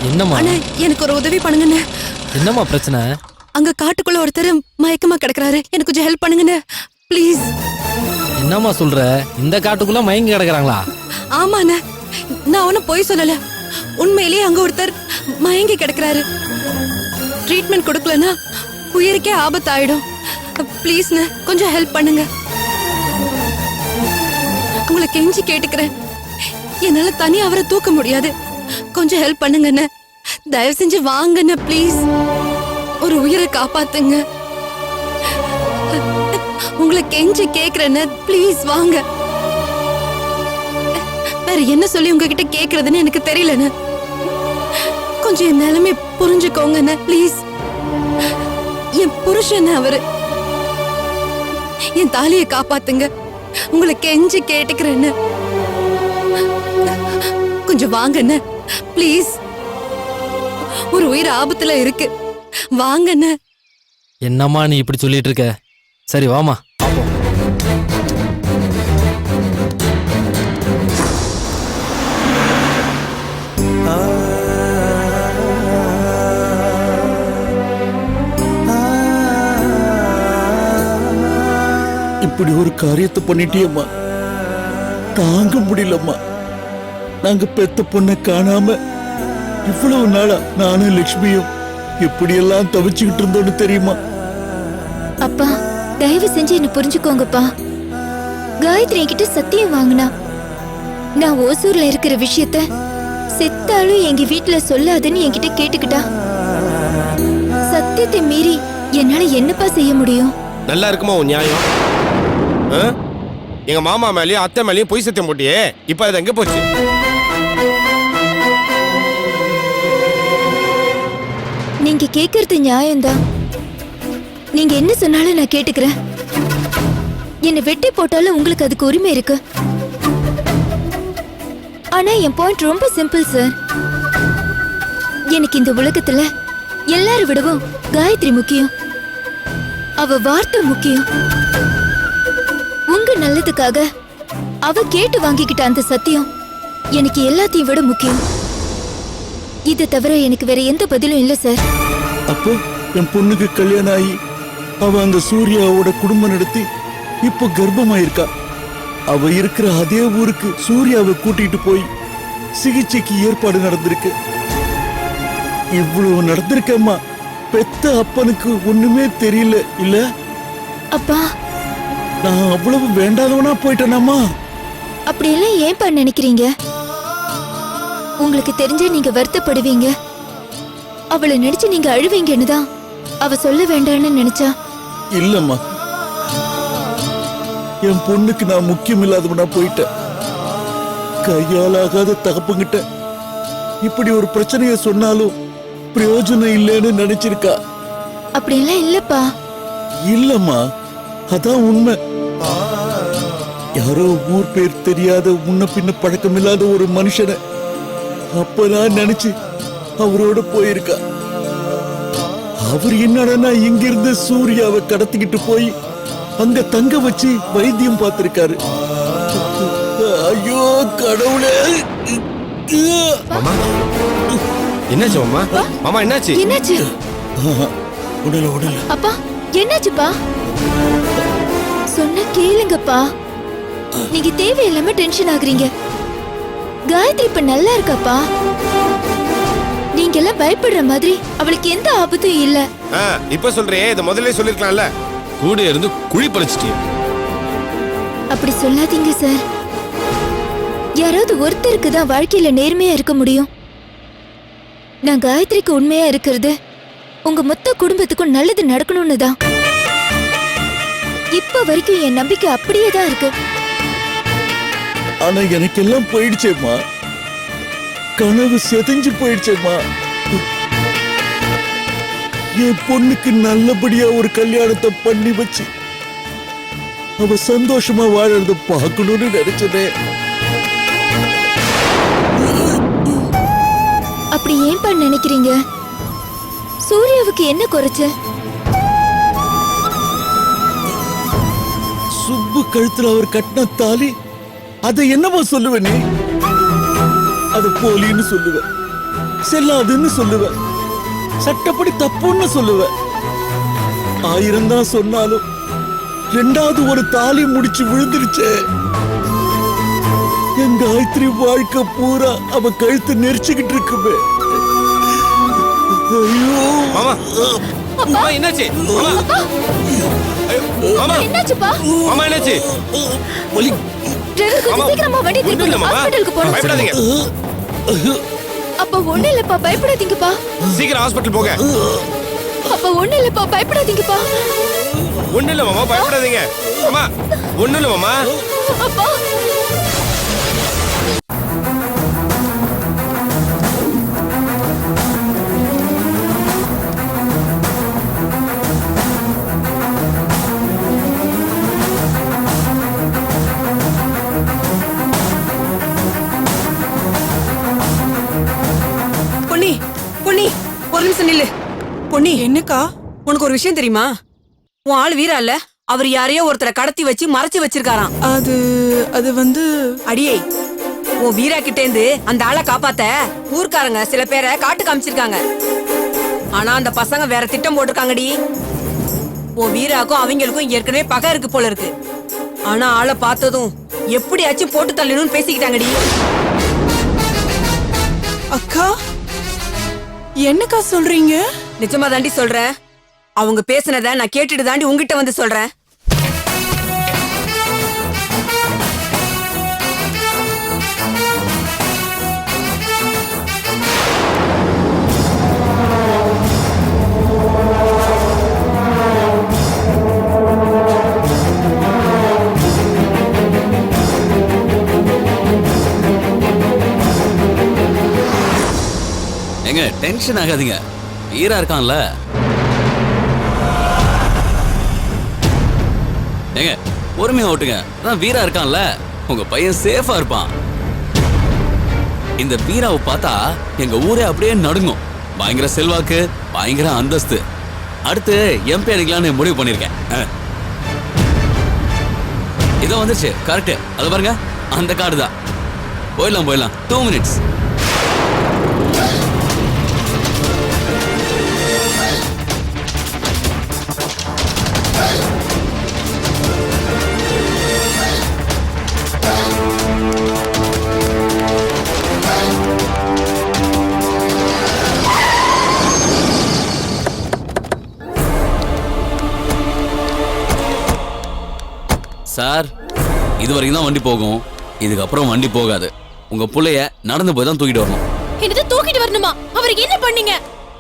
என்னம்மா? அண்ணா, எனக்கு ஒரு உதவி பண்ணுங்கண்ணே. என்னம்மா பிரச்சனை? அங்க காட்டுக்குள்ள ஒருத்தர் மயக்கமா கிடக்குறாரு. எனக்கு கொஞ்சம் ஹெல்ப் பண்ணுங்கண்ணே ப்ளீஸ். என்னம்மா சொல்ற? இந்த காட்டுக்குள்ள மயங்கி கிடக்குறாங்களா? ஆமாண்ணே, நான் ஒன்னும் பொய் சொல்லல. உண்மையிலேயே அங்க ஒருத்தர் மயங்கி கிடக்குறாரு. ட்ரீட்மெண்ட் கொடுக்கலன்னா உயிருக்கே ஆபத்தாயிடும். ப்ளீஸ்ண்ணே, கொஞ்சம் ஹெல்ப் பண்ணுங்க. உங்களை கெஞ்சி கேட்டுக்கிறேன். என்னால தனி அவரை தூக்க முடியாது. கொஞ்சம் ஹெல்ப் பண்ணுங்கண்ணே. தயவு செஞ்சு வாங்கண்ணே ப்ளீஸ். ஒரு உயிரை காப்பாத்துங்க. உங்களை கெஞ்சி கேக்குறேன்னு ப்ளீஸ் வாங்க. வேற என்ன சொல்லி உங்ககிட்ட கேக்குறதுன்னு எனக்கு தெரியலண்ணே. கொஞ்சம் என் நிலைமை புரிஞ்சுக்கோங்கண்ணே ப்ளீஸ். என் புருஷன் அவரு. என் தாலியை காப்பாத்துங்க. உங்களை கெஞ்சி கேட்டுக்கிறேன்னு. கொஞ்சம் வாங்கண்ணே ப்ளீஸ். ஒரு உயிர் ஆபத்துல இருக்கு. வாங்கண்ணே. என்னம்மா நீ இப்படி சொல்லிட்டு இருக்க? சரி வாமா. இப்படி ஒரு காரியத்தை பண்ணிட்டியம்மா, தாங்க முடியலம்மா. நாங்க பெத்த பொண்ணை காணாம இவ்வளவு நாளா நானும் லட்சுமியும் எப்படியெல்லாம் தவிச்சுக்கிட்டு இருந்தோன்னு தெரியுமா? அப்பா, தயவு செஞ்சு என்ன புரிஞ்சுக்கோங்கப்பா. காயத்ரி என்கிட்ட சத்தியம் வாங்கினா, நான் ஓசூர்ல இருக்கிற விஷயத்த செத்தாலும் எங்க வீட்டுல சொல்லாதுன்னு என்கிட்ட கேட்டுக்கிட்டா. சத்தியத்தை மீறி என்னால என்னப்பா செய்ய முடியும்? நல்லா இருக்குமா உன் நியாயம்? எங்க மாமா மேலயும் அத்தை மேலயும் பொய் சத்தியம் போட்டியே, இப்ப அது எங்க போச்சு? நீங்க கேக்குறது நியாயம்தான். நீங்க என்ன சொன்னாலும் நான் கேட்டுக்கிறேன். என்ன வெட்டி போட்டாலும் உங்களுக்கு அதுக்கு உரிமை இருக்கு. ஆனா என் பாயிண்ட் ரொம்ப சிம்பிள் சார். எனக்கு இந்த உலகத்துல எல்லாரும் விடவும் காயத்ரி முக்கியம். அவ வார்த்தை முக்கியம். உங்க நல்லதுக்காக அவ கேட்டு வாங்கிக்கிட்ட அந்த சத்தியம் எனக்கு எல்லாத்தையும் விட முக்கியம். இதை தவிர எனக்கு வேற எந்த பதிலும் இல்ல சார். அப்போ என் பொண்ணுக்கு கல்யாணம் ஆகி அவ அந்த சூர்யாவோட குடும்பம் நடத்தி இப்போ கர்ப்பமாயிருக்கா. அவ இருக்கிற அதே ஊருக்கு சூர்யாவை கூட்டிட்டு போய் சிகிச்சைக்கு ஏற்பாடு நடந்திருக்கு. இவ்வளவு நடந்திருக்கம்மா. பெத்த அப்பனுக்கு ஒண்ணுமே தெரியல இல்ல? அப்பா, நான் அவ்வளவு வேண்டாதவனா போயிட்டேனாமா? அப்படியெல்லாம் ஏன்பா நினைக்கிறீங்க? உங்களுக்கு தெரிஞ்சே நீங்க வருத்தப்படுவீங்க, அவளை நினைச்சு நீங்க அழுவீங்கன்னு தான் அவ சொல்ல வேண்டான்னு நினைச்சா. இல்லம்மா, என் பொண்ணுக்கு நான் முக்கியம் இல்லாதவனா போயிட்டேன். கையாலாகாத தகப்பங்கிட்ட இப்படி ஒரு பிரச்சனைய சொன்னாலும் பிரயோஜனம் இல்லைன்னு நினைச்சிருக்கா. அப்படியெல்லாம் இல்லப்பா. இல்லம்மா, அதான் உண்மை. யாரோ ஊர் பேர் தெரியாத முன்ன பின்ன பழக்கம் இல்லாத ஒரு மனுஷனை அப்பதான் நினைச்சு அவரோட போயிருக்கா. அவர் என்னடா இங்கிருந்து சூர்யாவை கடத்திக்கிட்டு போய் அங்க தங்க வச்சு வைத்தியம் பார்த்திருக்காரு. ஐயோ கடவுளே! மாமா என்னாச்சு? மாமா மாமா என்னாச்சு? என்னாச்சு? உடல உடல. அப்பா என்னாச்சுப்பா? சொன்ன கேளுங்கப்பா. நீங்க தேவையில்லாம டென்ஷன் ஆகுறீங்க. காயத்ரி இப்ப நல்லா இருக்காப்பா. நீங்க எல்லாம் பயப்படுற மாதிரி அவளுக்கு எந்த ஆபத்தும் இல்ல. இப்ப சொல்றியே, இத முதல்ல சொல்லிருக்கலாம்ல. கூட இருந்து குழி பறிச்சிட்டியே. அப்படி சொல்லாதீங்க சார். யாராவது ஒருத்தருக்கு தான் வாழ்க்கையில நேர்மையா இருக்க முடியும். நான் காயத்ரிக்கு உண்மையா இருக்கிறது உங்க மொத்த குடும்பத்துக்கும் நல்லது நடக்கணும்னு தான். இப்ப வரைக்கும் என் நம்பிக்கை அப்படியே தான் இருக்கு. ஆனா எனக்கு எல்லாம் போயிடுச்சேம்மா. கனவு செதஞ்சு போயிடுச்சேம்மா. என் பொண்ணுக்கு நல்லபடியா ஒரு கல்யாணத்தை பண்ணி வச்சு அவ சந்தோஷமா வாழறத பார்க்கணும்னு நினைச்சதே. அப்படி ஏன்பா நினைக்கிறீங்க? சூர்யாவுக்கு என்ன குறைச்ச? சுப்பு கழுத்துல அவர் கட்டின தாலி, அதை என்னவா சொல்லுவ நீ? அது போலின்னு சொல்லுவ. செல்லாதுன்னு சொல்லுவேன், சட்டப்படி தப்புன்னு சொல்லுவேன். 1000 தான் சொன்னாலும் 2வது ஒரு தாலி முடிச்சு விழுந்துருச்சே. என் காயத்ரி வாழ்க்கை பூரா அவ கழுத்து நெரிச்சுக்கிட்டு இருக்குமே. ஐயோ மாமா மாமா என்னாச்சு மாமா ஐயோ, மாமா என்னாச்சுப்பா? மாமா என்னாச்சு வலி. டிரைவர் கொஞ்சம் சீக்கிரமா வண்டி ஒண்ணும் இல்ல திருப்பி மாமா ஹாஸ்பிடலுக்கு போறோம். பயப்படாதீங்க அப்ப ஒண்ணு இல்லப்பா, பயப்படாதீங்கப்பா. சீக்கிரம் ஹாஸ்பிடல் போங்க அப்ப ஒண்ணு இல்லப்பா, பயப்படாதீங்கப்பா. ஒண்ணு இல்ல மாமா பயப்படாதீங்க மாமா ஒண்ணு இல்ல மாமா அப்பா பொன்னி பொன்னி ஒரு நிமிஷம் நில்லு. பொன்னி, என்னக்கா? உனக்கு ஒரு விஷயம் தெரியுமா? உன் ஆள் வீரா இல்ல, அவர் யாரையோ ஒருத்தரை கடத்தி வச்சு மறைச்சு வச்சிருக்காராம். அது வந்து அடியே, உன் வீரா கிட்டேந்து அந்த ஆளை காப்பாத்த ஊர்க்காரங்க சில பேரை காட்டு காமிச்சிருக்காங்க. ஆனா அந்த பசங்க வேற திட்டம் போட்டிருக்காங்கடி. உன் வீராக்கும் அவங்களுக்கும் ஏற்கனவே பகை இருக்கு போல இருக்கு. ஆனா ஆளை பார்த்ததும் எப்படியாச்சும் போட்டு தள்ளணும்னு பேசிக்கிட்டாங்கடி. அக்கா, என்னக்கா சொல்றீங்க? நிஜமா தாண்டி சொல்றேன். அவங்க பேசுனத நான் கேட்டுட்டு தாண்டி உங்ககிட்ட வந்து சொல்றேன். ஏங்க டென்ஷன் ஆகாதீங்க, வீரா இருக்கான்ல. ஏங்க பொறுமையா ஓட்டுங்க, அதான் வீரா இருக்கான்ல, உங்க பையன் சேஃபா இருப்பான். இந்த வீராவை பார்த்தா எங்க ஊரே அப்படியே நடுங்கும். பயங்கர செல்வாக்கு, பயங்கர அந்தஸ்து. அடுத்து எம்பி அடிக்கலான்னு முடிவு பண்ணிருக்கேன். இதோ வந்துருச்சு, கரெக்ட். அது பாருங்க, அந்த கார்டு தான். போயிடலாம் 2 மினிட்ஸ். சார், இது வரைக்கும் தான் வண்டி போகும், இதுக்கப்புறம் வண்டி போகாது. உங்க புள்ளைய நடந்து போய் தான் தூக்கிட்டு வரணும். என்னது தூக்கிட்டு வரணுமா? அவருக்கு என்ன பண்ணீங்க?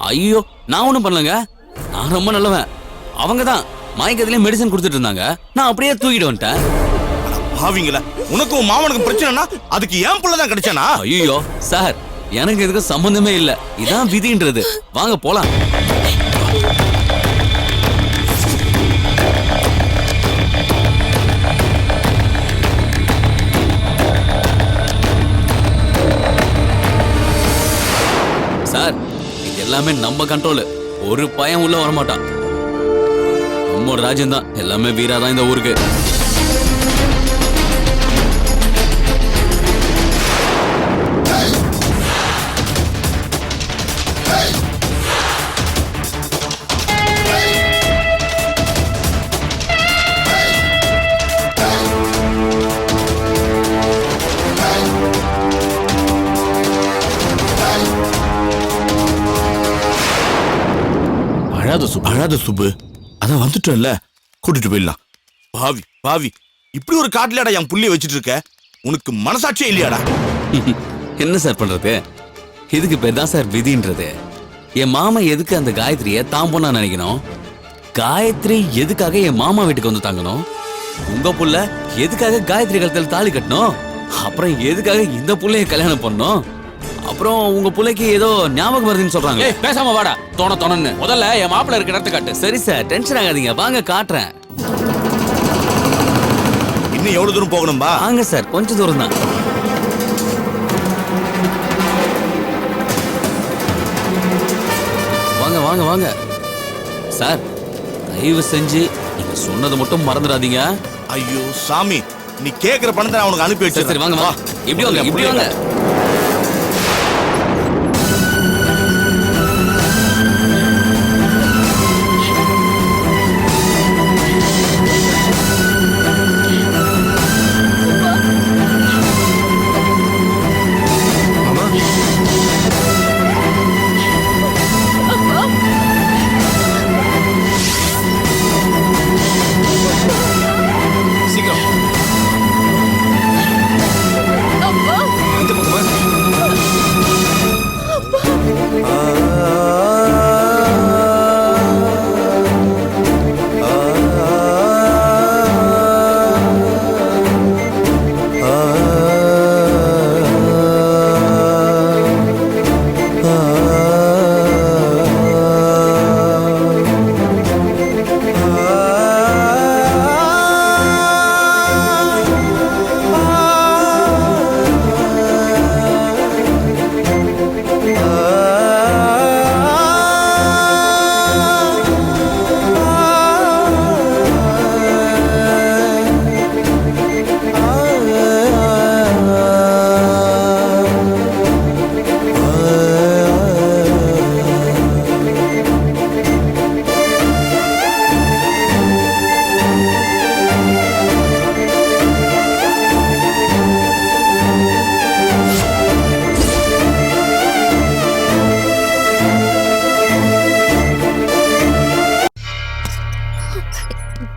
ஐயோ, நான் ஒண்ணும் பண்ணலங்க, நான் ரொம்ப நல்லவன். அவங்க தான் மயக்கத்திலே மெடிசன் கொடுத்துட்டு இருந்தாங்க, நான் அப்படியே தூக்கிட்டு வந்துட்டேன். பாவிங்களா, உனக்கும் மாமனுக்கும் பிரச்சனைனா அதுக்கு ஏன் புள்ள தான் கிடைச்சானா? ஐயோ சார், எனக்கு இதுக்கு சம்பந்தமே இல்ல, இதான் விதின்றது. வாங்க போலாம். சார், இது எல்லாமே நம்ம கண்ட்ரோல். ஒரு பயம் உள்ள வரமாட்டான். நம்ம ராஜ்யம் தான், எல்லாமே வீரா தான் இந்த ஊருக்கு. அழாத சுப்பு, அதான் வந்துட்டோம்ல, கூட்டிட்டு போயிடலாம். பாவி பாவி, இப்படி ஒரு காட்டுலடா என் புள்ளிய வச்சிட்டு இருக்க, உனக்கு மனசாட்சியே இல்லையாடா? என்ன சார் பண்றது? இதுக்கு பேர் தான் சார் விதின்றது. என் மாமா எதுக்கு அந்த காயத்ரிய தான் பொண்ணா நினைக்கணும்? காயத்ரி எதுக்காக என் மாமா வீட்டுக்கு வந்து தாங்கணும்? உங்க புள்ள எதுக்காக காயத்ரி கழுத்துல தாலி கட்டணும்? அப்புறம் எதுக்காக இந்த புள்ளைய கல்யாணம் பண்ணணும்? அப்புறம் உங்க புள்ளைக்கு ஏதோ ஞாபகம் வருதுன்னு சொல்றாங்க. ஏய், பேசாம வாடா, தோணன்னு முதல்ல என் மாப்பிள்ள இருக்க இடத்த காட்டு. சரி சார், டென்ஷன் ஆகாதீங்க, வாங்க காட்டுறேன். இன்னும் எவ்வளவு தூரம் போகணும்பா? வாங்க சார், கொஞ்சம் தூரம் தான். வாங்க வாங்க வாங்க சார், தயவு செஞ்சு நீங்க சொன்னது மட்டும் மறந்துடாதீங்க. ஐயோ சாமி, நீ கேக்குற பணத்தை நான் உனக்கு அனுப்பி சரி வச்சிருக்கேன். சரி, வாங்க வா, இப்படி வாங்க இப்படி வாங்க.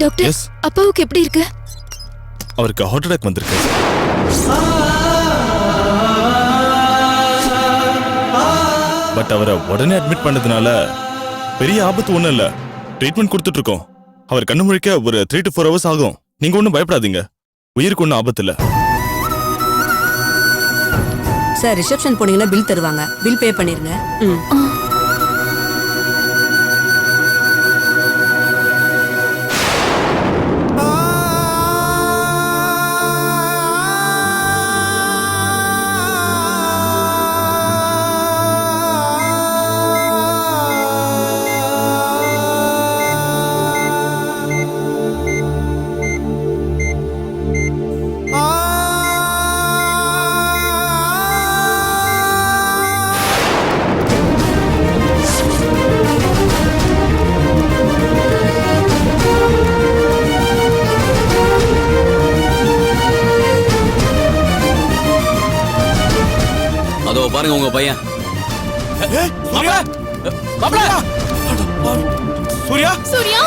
Doctor Yes. அப்பாவுக்கு எப்படி இருக்கு? அவருக்கு ஹார்ட் அட்டாக் வந்திருக்கு. பட் அவரை உடனே அட்மிட் பண்ணதுனால பெரிய ஆபத்து ஒண்ணும் இல்ல. ட்ரீட்மெண்ட் கொடுத்துட்டு இருக்கோம். அவர் கண்ணு முழிக்க ஒரு 3 to 4 hours ஆகும். நீங்க ஒன்றும் பயப்படாதீங்க. உயிருக்கு ஒன்றும் ஆபத்து இல்ல. சார் ரிசப்ஷன் போனீங்கன்னா பில் தருவாங்க. பில் பே பண்ணிருங்க. அதோ பாருங்க உங்க பையன். சூர்யா சூர்யா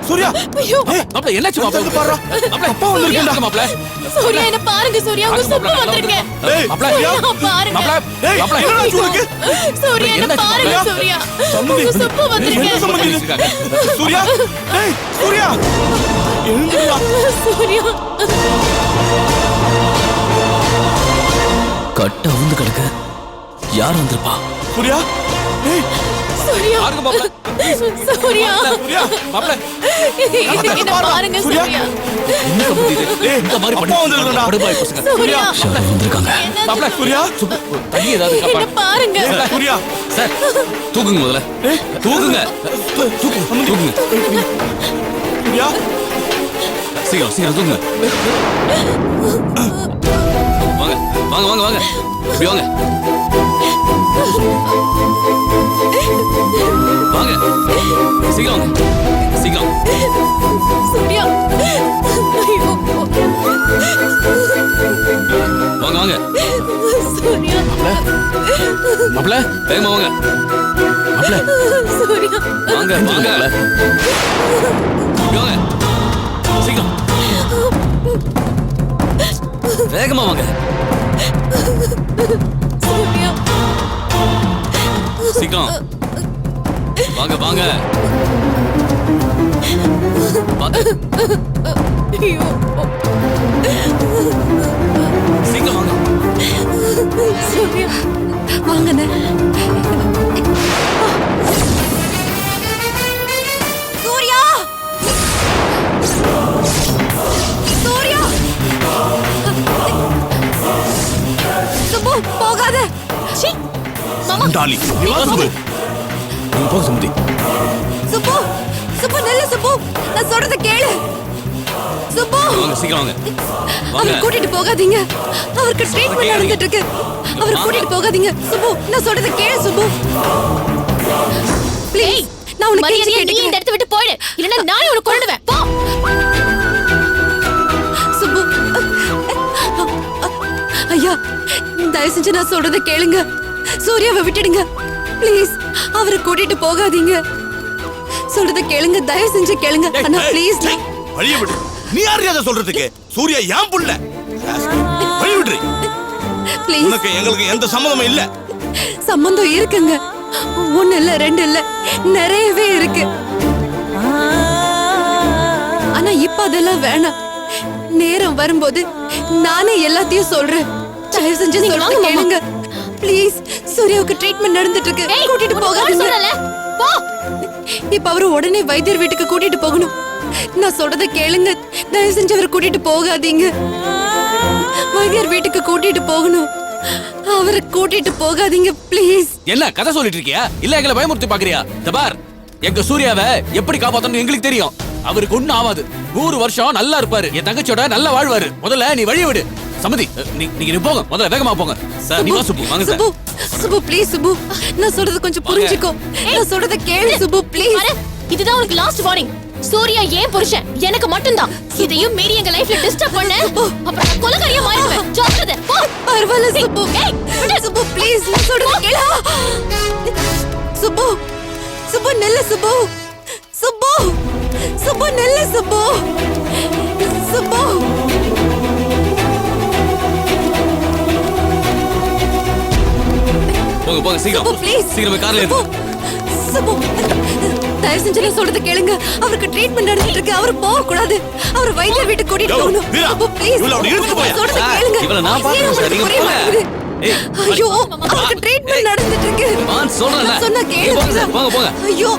சூர்யா ஐயோ மாப்ள என்னாச்சு மாப்ள? பாரு மாப்ள அப்பா வந்திருக்கேன்டா. மாப்ள சூர்யா என்ன பாருங்க சூர்யா உங்க சொப்பு வந்திருக்கேன். டேய் மாப்ள பாருங்க மாப்ள டேய் மாப்ள என்னடா உனக்கு? சூர்யா என்ன பாருங்க சூர்யா சம்மந்தி. உங்க சொப்பு என்ன வந்திருக்கேன். சம்மந்தி இது? சூர்யா டேய் சூர்யா எழுந்துடா. சூர்யா கட்ட வந்து கிடக்கு. யார் வந்திருப்பா? சூர்யா டேய் சூர்யா பாருங்க மாப்ள. சூர்யா சூர்யா மாப்ள என்ன பாருங்க சூர்யா. சூர்யா என்ன சம்பந்தி இது? டேய் இந்த மாதிரி அப்பா வந்திருக்கடா. படுபாய் பசங்க. சூர்யா ஷாரு வந்திருக்காங்க. மாப்ள சூர்யா தண்ணி ஏதாவது என்ன காப்பா. பாருங்க சூர்யா சார் தூக்குங்க முதல்ல. தூக்குங்க. தூக்குங்க. சூர்யா சீக்கிரம் சீக்கிரம் தூக்குங்க. வாங்க வாங்க வாங்க வாங்க. இப்படி வாங்க. வாங்க சீக்கிரம் வாங்க. சீக்கிரம். சூர்யா ஐயோ வாங்க வாங்க. சூர்யா மாப்ள வேகமா வாங்க. மாப்ள சூர்யா வாங்க வாங்க. இப்படி வாங்க. சீக்கிரம். வேகமா வாங்க. சூர்யா சீக்கிரம் வாங்க வாங்க. பாத்து ஐயோ சீக்கிரம் வாங்க. சூர்யா வாங்கண்ணே. சூர்யா சூர்யா சுப்பு போகாத. சீ மாமா டாலி நிவாசுபு நீங்க போக சம்பந்தி. சுப்பு சுப்பு நல்ல சுப்பு நான் சொல்றத கேளு. சுப்பு வாங்க சீக்கிரம் வாங்க. வாங்க. அவரை கூட்டிட்டு போகாதீங்க. அவருக்கு ட்ரீட்மெண்ட் நடந்துட்டு இருக்கு. அவரை கூட்டிட்டு போகாதீங்க. சுப்பு நான் சொல்றத கேளு சுப்பு. ப்ளீஸ் நான் உனக்கு மரியாதையா நீ கேட்கிறேன். இந்த இடத்தை விட்டு போயிடு. இல்லைன்னா நானே உன்னை கொன்னுடுவேன். போ. சுப்பு ஐயா தயவு செஞ்சு நான் சொல்றத கேளுங்க. சூர்யாவை விட்டுடுங்க ப்ளீஸ். அவரை கூட்டிட்டு போகாதீங்க. சொல்றத கேளுங்க. தயவு செஞ்சு கேளுங்க அண்ணா ப்ளீஸ். வழிய விடு. நீ யாரு அதை சொல்றதுக்கு? சூர்யா ஏன் புள்ள. வழி விடு. ப்ளீஸ் உனக்கு எங்களுக்கு எந்த சம்மதமும் இல்ல. சம்பந்தம் இருக்குங்க. ஒண்ணு இல்ல ரெண்டு இல்ல நிறையவே இருக்கு. ஆனா இப்ப அதெல்லாம் வேணாம். நேரம் வரும்போது நானே எல்லாத்தையும் சொல்றேன். தயவு செஞ்சு சொல்லுங்க கேளுங்க ப்ளீஸ். சூர்யாவுக்கு ட்ரீட்மெண்ட் நடந்துட்டு இருக்கு. கூட்டிட்டு போகாதீங்க. சொல்லல. போ. இப்ப அவரு உடனே வைத்தியர் வீட்டுக்கு கூட்டிட்டு போகணும். நான் சொல்றத கேளுங்க. தயவு செஞ்சு அவரை கூட்டிட்டு போகாதீங்க. வைத்தியர் வீட்டுக்கு கூட்டிட்டு போகணும். அவரை கூட்டிட்டு போகாதீங்க ப்ளீஸ். என்ன கதை சொல்லிட்டு இருக்கியா? இல்ல எங்களை பயமுறுத்தி பாக்குறியா? இந்த பார் எங்க சூர்யாவை எப்படி காப்பாத்தணும் எங்களுக்கு தெரியும். அவருக்கு ஒண்ணும் ஆகாது. 100 வருஷம் நல்லா இருப்பாரு. என் தங்கச்சியோட நல்லா வாழ்வாரு. முதல்ல நீ வழிய விடு. சம்மதி நீங்க போங்க. முதல்ல வேகமா போங்க. சார் நீ வா சுப்பு. வாங்க சார். சுப்பு சுப்பு ப்ளீஸ் சுப்பு நான் சொல்றது கொஞ்சம் புரிஞ்சுக்கோ. நான் சொல்றத கேளு சுப்பு ப்ளீஸ். பாரு, இதுதான் உனக்கு லாஸ்ட் வார்னிங். சூர்யா ஏன் புருஷன் எனக்கு மட்டும்தான். இதையும் மீறி எங்க லைஃப்ல டிஸ்டர்ப் பண்ண அப்புறம் நான் கொலைகாரியா மாறிடுவேன். ஜாக்கிரதை. போ. பரவாயில்ல சுப்பு. ஏய், சுப்பு ப்ளீஸ் நான் சொல்றத கேளு. சுப்பு சுப்பு நல்ல சுப்பு சுப்பு சுப்பு நெல்லு சுப்பு சுப்பு போங்க போங்க சுப்பு சீக்கிரம் ப்ளீஸ் சீக்கிரம் கார்ல ஏறு. சுப்பு தயவு செஞ்சு நான் சொல்றது கேளுங்க. அவருக்கு ட்ரீட்மெண்ட் நடந்துட்டு இருக்கு. அவர் போக கூடாது. அவர் வைத்தியர் வீட்டுக்கு கூட்டிட்டு போகணும். சுப்பு ப்ளீஸ் சொல்றது கேளுங்க. இவளை நான் ஏன் பாத்துக்கிறேன் சார், உங்களுக்கு நீங்க புரிய போங்க. மாட்டேங்குது? ஏய், ஐயோ அவருக்கு ட்ரீட்மெண்ட் நடந்துட்டு இருக்கு. வான்னு சொல்றேன்ல. நான் சொன்னா நீங்க போங்க சார், போங்க, போங்க. ஐயோ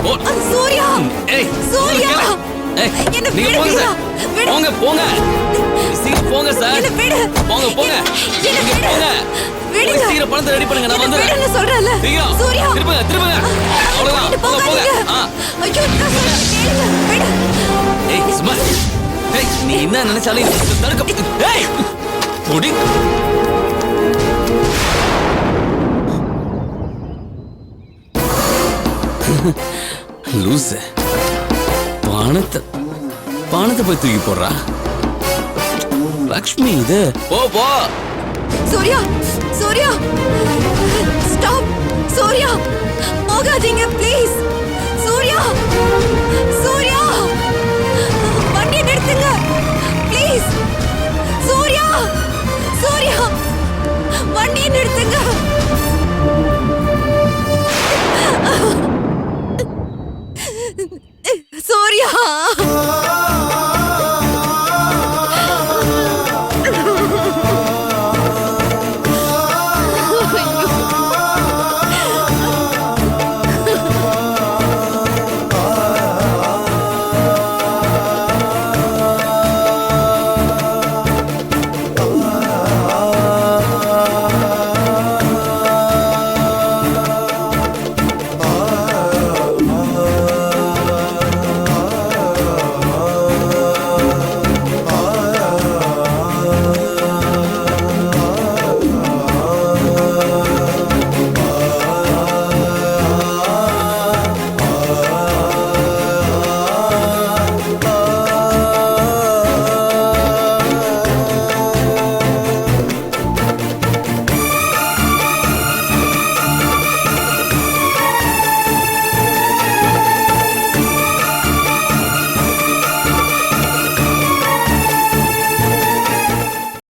போ. சூர்யா ஏய், சூர்யா ஏய், என்ன நீங்க விடு, போங்க சார். விடு. போங்க போங்க சீக்கிரம் போங்க சார். என்ன விடு. போங்க போங்க என்ன நீங்க விடு. போங்க. விடுங்க. போய் சீக்கிரம் பணத்தை ரெடி பண்ணுங்க, நான் என்ன வந்துடுறேன். விடுன்னு சொல்றேன்ல. சீக்கிரம். சூர்யா திருப்புங்க திருப்புங்க. அவ்வளவுதான். விட்டு போங்க போங்க. போகாதீங்க. ஆ. ஐயோ நான் சொல்றது கேளுங்க. விடு. ஏய் சும்மா. ஏய் நீ என்ன நினைச்சாலும் இது தடுக்க. ஏய் பொடி. லூசு. பணத்தை பணத்தை போய் தூக்கி போடுறா. லக்ஷ்மி இது போ போ. சூர்யா சூர்யா ஸ்டாப். சூர்யா போகாதீங்க ப்ளீஸ். சூர்யா சூர்யா வண்டியை நிறுத்துங்க ப்ளீஸ். சூர்யா சூர்யா வண்டியை நிறுத்துங்க.